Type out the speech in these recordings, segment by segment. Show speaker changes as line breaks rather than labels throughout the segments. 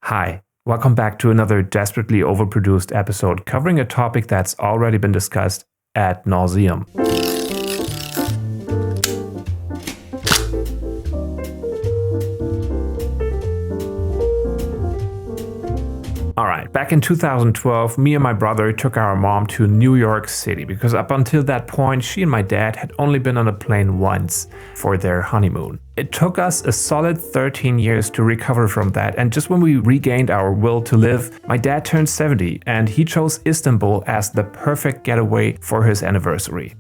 Hi, welcome back to another desperately overproduced episode covering a topic that's already been discussed ad nauseum. Alright, back in 2012, me and my brother took our mom to New York City because up until that point, she and my dad had only been on a plane once for their honeymoon. It took us a solid 13 years to recover from that, and just when we regained our will to live, my dad turned 70 and he chose Istanbul as the perfect getaway for his anniversary.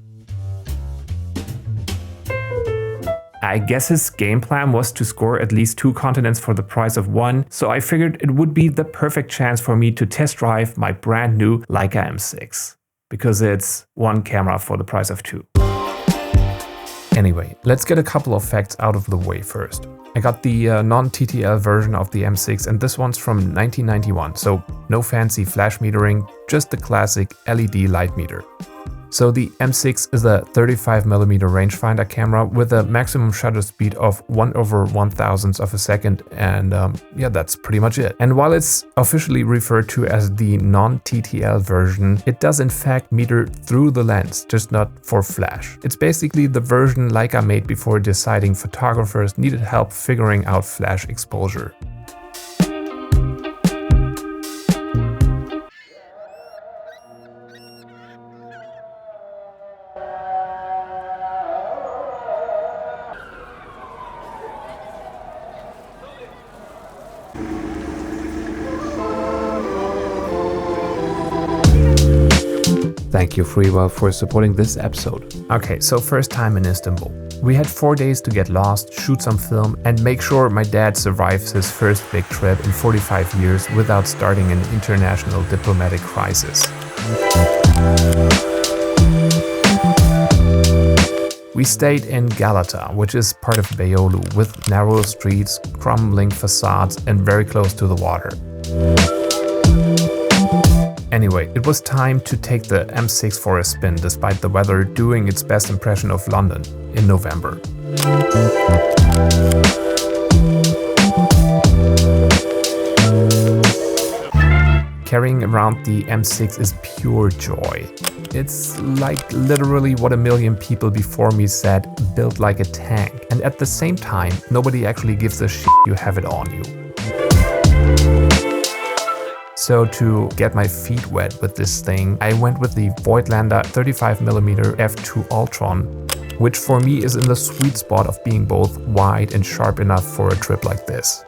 I guess his game plan was to score at least 2 continents for the price of 1, so I figured it would be the perfect chance for me to test drive my brand new Leica M6, because it's 1 camera for the price of 2. Anyway, let's get a couple of facts out of the way first. I got the non-TTL version of the M6 and this one's from 1991, so no fancy flash metering, just the classic LED light meter. So the M6 is a 35mm rangefinder camera with a maximum shutter speed of 1/1000th of a second, and yeah, that's pretty much it. And while it's officially referred to as the non-TTL version, it does in fact meter through the lens, just not for flash. It's basically the version Leica made before deciding photographers needed help figuring out flash exposure. Thank you, FREEWELL, for supporting this episode. Okay, so first time in Istanbul. We had 4 days to get lost, shoot some film, and make sure my dad survives his first big trip in 45 years without starting an international diplomatic crisis. We stayed in Galata, which is part of Beyoğlu, with narrow streets, crumbling facades, and very close to the water. Anyway, it was time to take the M6 for a spin despite the weather doing its best impression of London in November. Carrying around the M6 is pure joy. It's like literally what a million people before me said, built like a tank. And at the same time, nobody actually gives a shit you have it on you. So to get my feet wet with this thing, I went with the Voigtländer 35mm f2 Ultron, which for me is in the sweet spot of being both wide and sharp enough for a trip like this.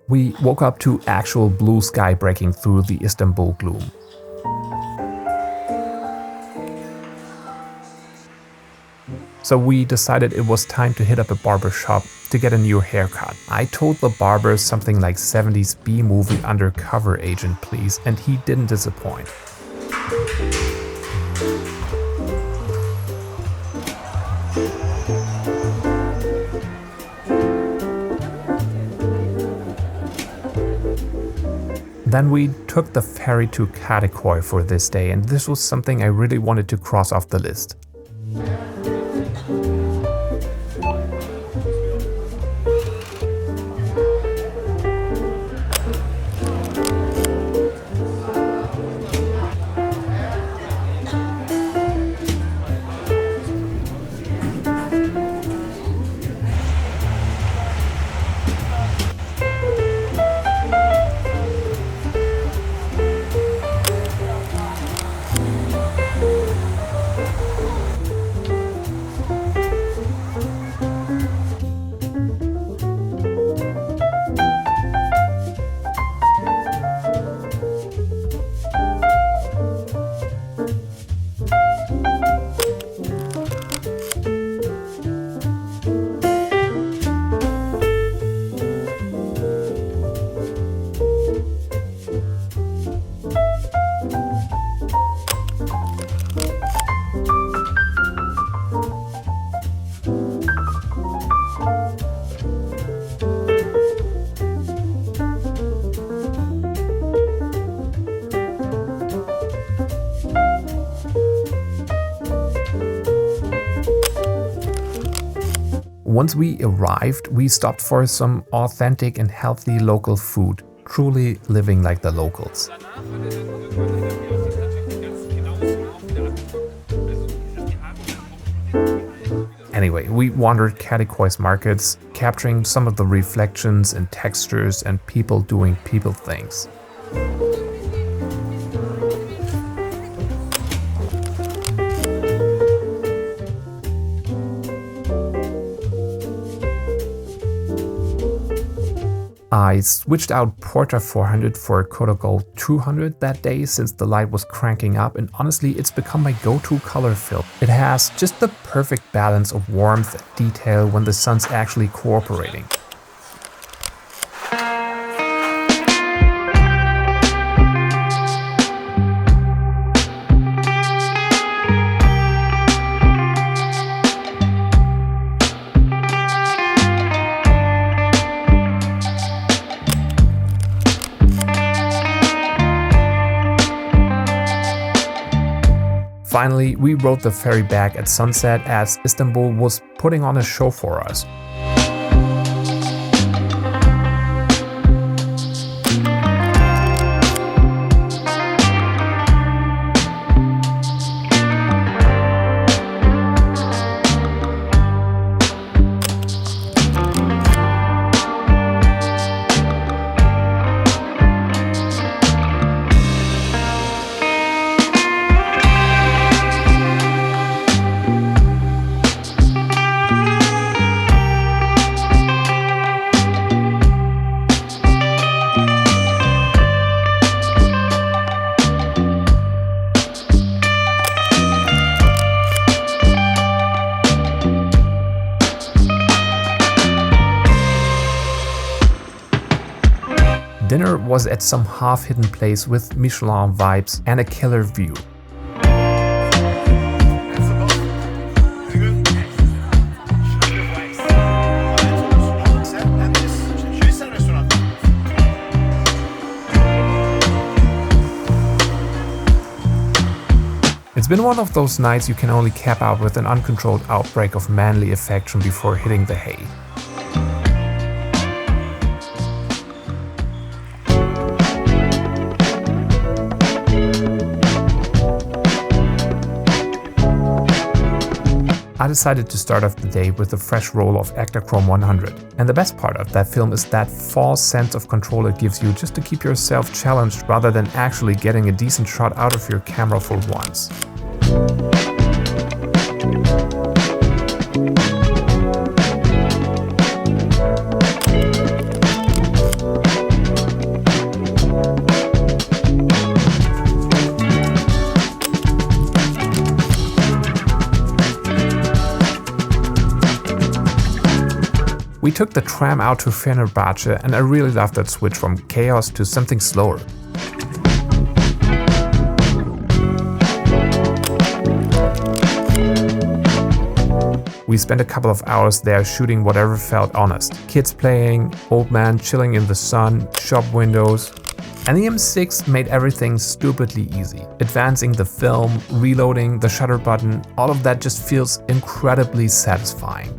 We woke up to actual blue sky breaking through the Istanbul gloom. So we decided it was time to hit up a barber shop to get a new haircut. I told the barber something like 70s B-movie undercover agent please, and he didn't disappoint. Then we took the ferry to Kadıköy for this day, and this was something I really wanted to cross off the list. Once we arrived, we stopped for some authentic and healthy local food, truly living like the locals. Anyway, we wandered Katowice markets, capturing some of the reflections and textures and people doing people things. I switched out Porta 400 for Kodak Gold 200 that day since the light was cranking up, and honestly it's become my go-to color film. It has just the perfect balance of warmth and detail when the sun's actually cooperating. Finally, we rode the ferry back at sunset as Istanbul was putting on a show for us. Dinner was at some half-hidden place with Michelin vibes and a killer view. It's been one of those nights you can only cap out with an uncontrolled outbreak of manly affection before hitting the hay. I decided to start off the day with a fresh roll of Ektachrome 100. And the best part of that film is that false sense of control it gives you just to keep yourself challenged rather than actually getting a decent shot out of your camera for once. We took the tram out to Fenerbahce and I really loved that switch from chaos to something slower. We spent a couple of hours there shooting whatever felt honest. Kids playing, old man chilling in the sun, shop windows. And the M6 made everything stupidly easy. Advancing the film, reloading, the shutter button, all of that just feels incredibly satisfying.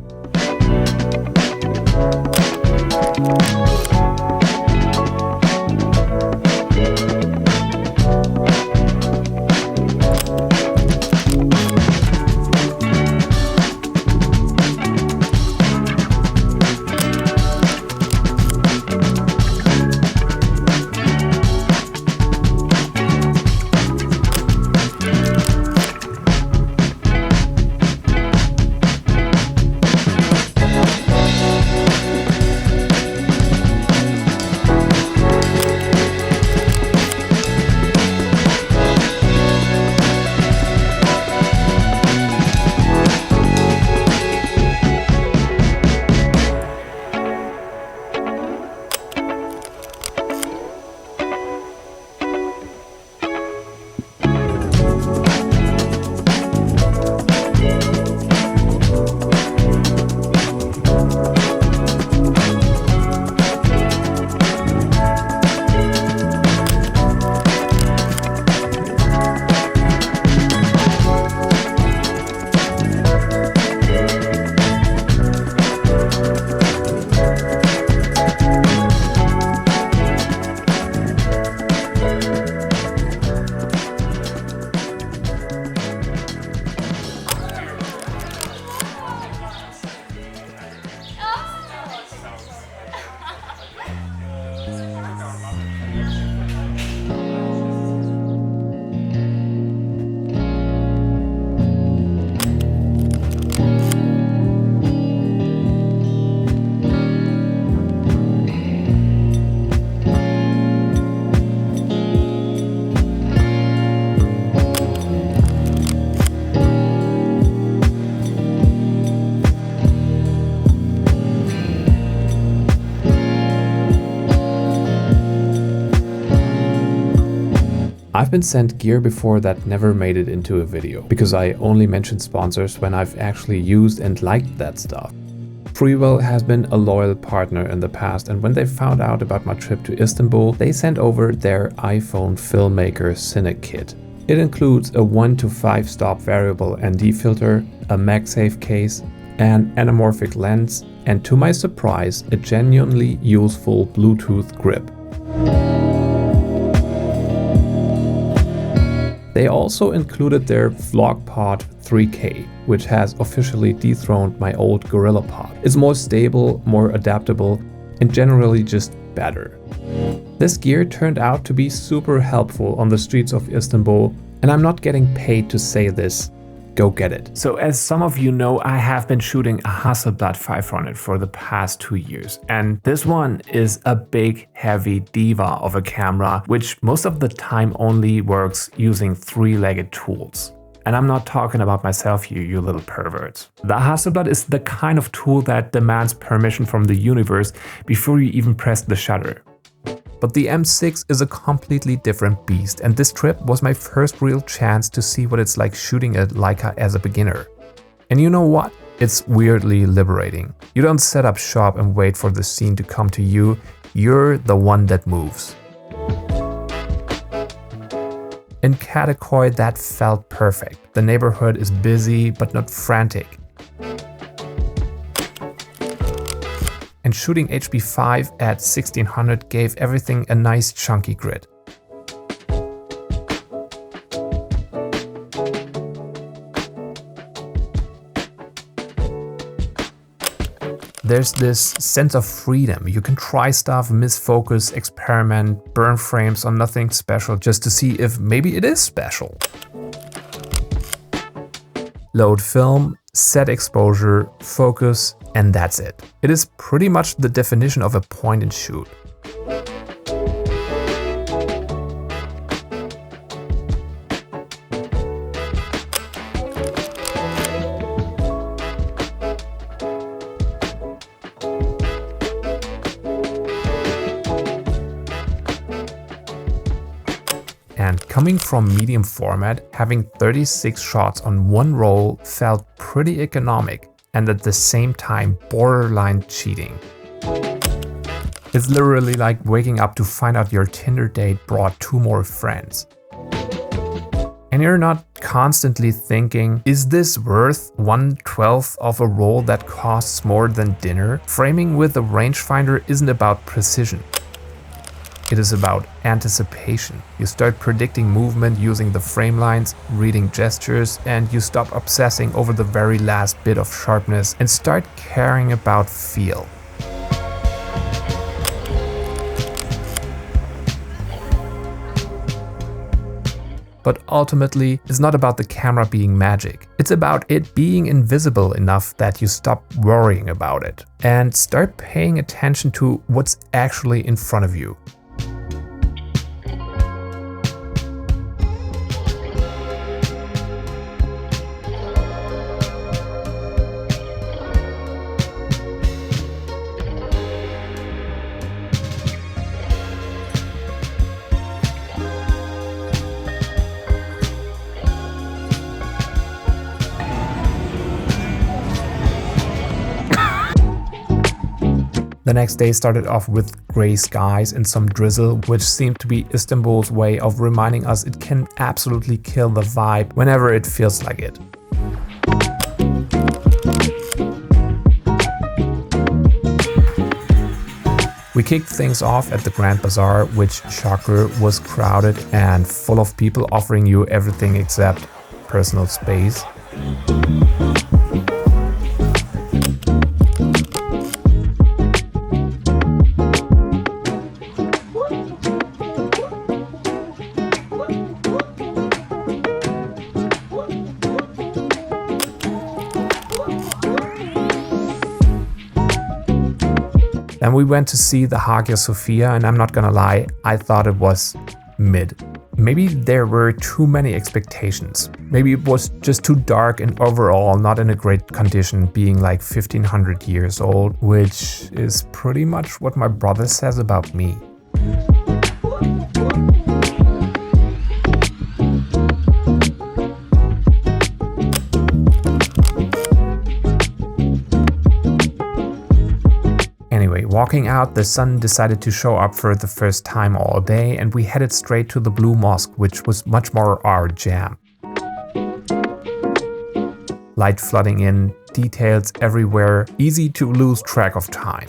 I've been sent gear before that never made it into a video, because I only mention sponsors when I've actually used and liked that stuff. FREEWELL has been a loyal partner in the past, and when they found out about my trip to Istanbul, they sent over their iPhone Filmmaker Cine Kit. It includes a 1 to 5 stop variable ND filter, a MagSafe case, an anamorphic lens, and to my surprise, a genuinely useful Bluetooth grip. They also included their VlogPod 3K, which has officially dethroned my old GorillaPod. It's more stable, more adaptable, and generally just better. This gear turned out to be super helpful on the streets of Istanbul, and I'm not getting paid to say this. Go get it. So as some of you know, I have been shooting a Hasselblad 500 for the past 2 years. And this one is a big, heavy diva of a camera, which most of the time only works using 3-legged tools. And I'm not talking about myself here, you little perverts. The Hasselblad is the kind of tool that demands permission from the universe before you even press the shutter. But the M6 is a completely different beast, and this trip was my first real chance to see what it's like shooting a Leica as a beginner. And you know what? It's weirdly liberating. You don't set up shop and wait for the scene to come to you, you're the one that moves. In Katakoy, that felt perfect. The neighborhood is busy but not frantic. And shooting HP5 at 1600 gave everything a nice chunky grid. There's this sense of freedom. You can try stuff, miss focus, experiment, burn frames on nothing special just to see if maybe it is special. Load film, set exposure, focus, and that's it. It is pretty much the definition of a point and shoot. And coming from medium format, having 36 shots on one roll felt pretty economic and at the same time borderline cheating. It's literally like waking up to find out your Tinder date brought 2 more friends. And you're not constantly thinking, is this worth 1/12 of a roll that costs more than dinner? Framing with a rangefinder isn't about precision. It is about anticipation. You start predicting movement using the frame lines, reading gestures, and you stop obsessing over the very last bit of sharpness and start caring about feel. But ultimately, it's not about the camera being magic. It's about it being invisible enough that you stop worrying about it and start paying attention to what's actually in front of you. The next day started off with grey skies and some drizzle, which seemed to be Istanbul's way of reminding us it can absolutely kill the vibe whenever it feels like it. We kicked things off at the Grand Bazaar, which, shocker, was crowded and full of people offering you everything except personal space. Then we went to see the Hagia Sophia, and I'm not gonna lie, I thought it was mid. Maybe there were too many expectations. Maybe it was just too dark and overall not in a great condition, being like 1500 years old, which is pretty much what my brother says about me. Walking out, the sun decided to show up for the first time all day, and we headed straight to the Blue Mosque, which was much more our jam. Light flooding in, details everywhere, easy to lose track of time.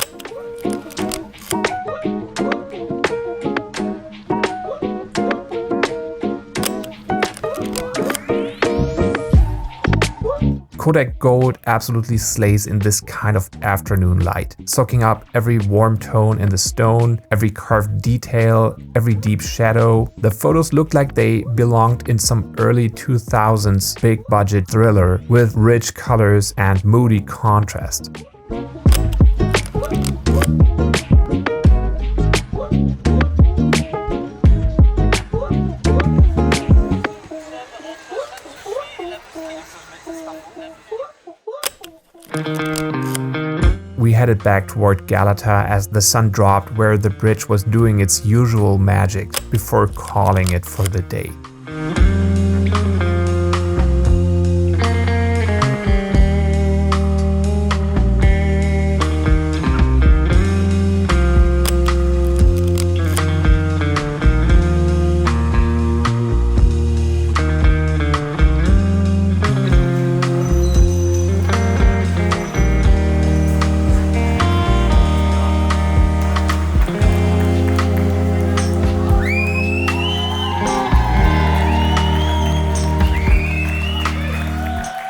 Kodak Gold absolutely slays in this kind of afternoon light, soaking up every warm tone in the stone, every carved detail, every deep shadow. The photos looked like they belonged in some early 2000s big budget thriller with rich colors and moody contrast. We headed back toward Galata as the sun dropped where the bridge was doing its usual magic before calling it for the day.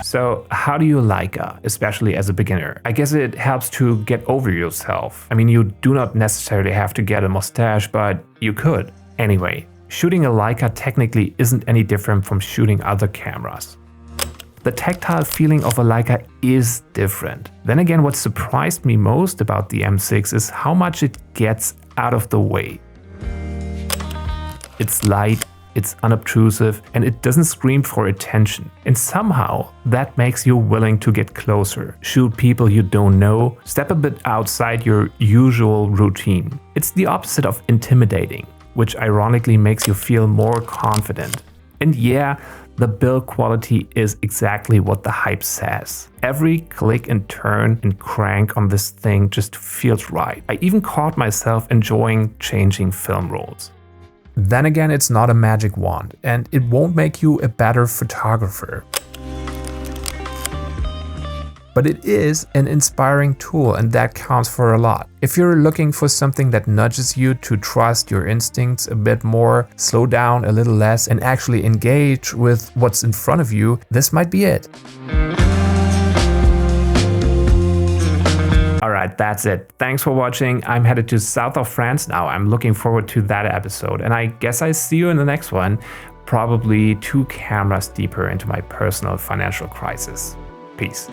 So how do you Leica, especially as a beginner? I guess it helps to get over yourself. I mean, you do not necessarily have to get a mustache, but you could. Anyway, shooting a Leica technically isn't any different from shooting other cameras. The tactile feeling of a Leica is different. Then again, what surprised me most about the M6 is how much it gets out of the way. It's light, it's unobtrusive, and it doesn't scream for attention. And somehow that makes you willing to get closer, shoot people you don't know, step a bit outside your usual routine. It's the opposite of intimidating, which ironically makes you feel more confident. And yeah, the build quality is exactly what the hype says. Every click and turn and crank on this thing just feels right. I even caught myself enjoying changing film rolls. Then again, it's not a magic wand, and it won't make you a better photographer. But it is an inspiring tool, and that counts for a lot. If you're looking for something that nudges you to trust your instincts a bit more, slow down a little less, and actually engage with what's in front of you, this might be it. Alright, that's it. Thanks for watching. I'm headed to south of France now. I'm looking forward to that episode, and I guess I see you in the next one, probably 2 cameras deeper into my personal financial crisis. Peace.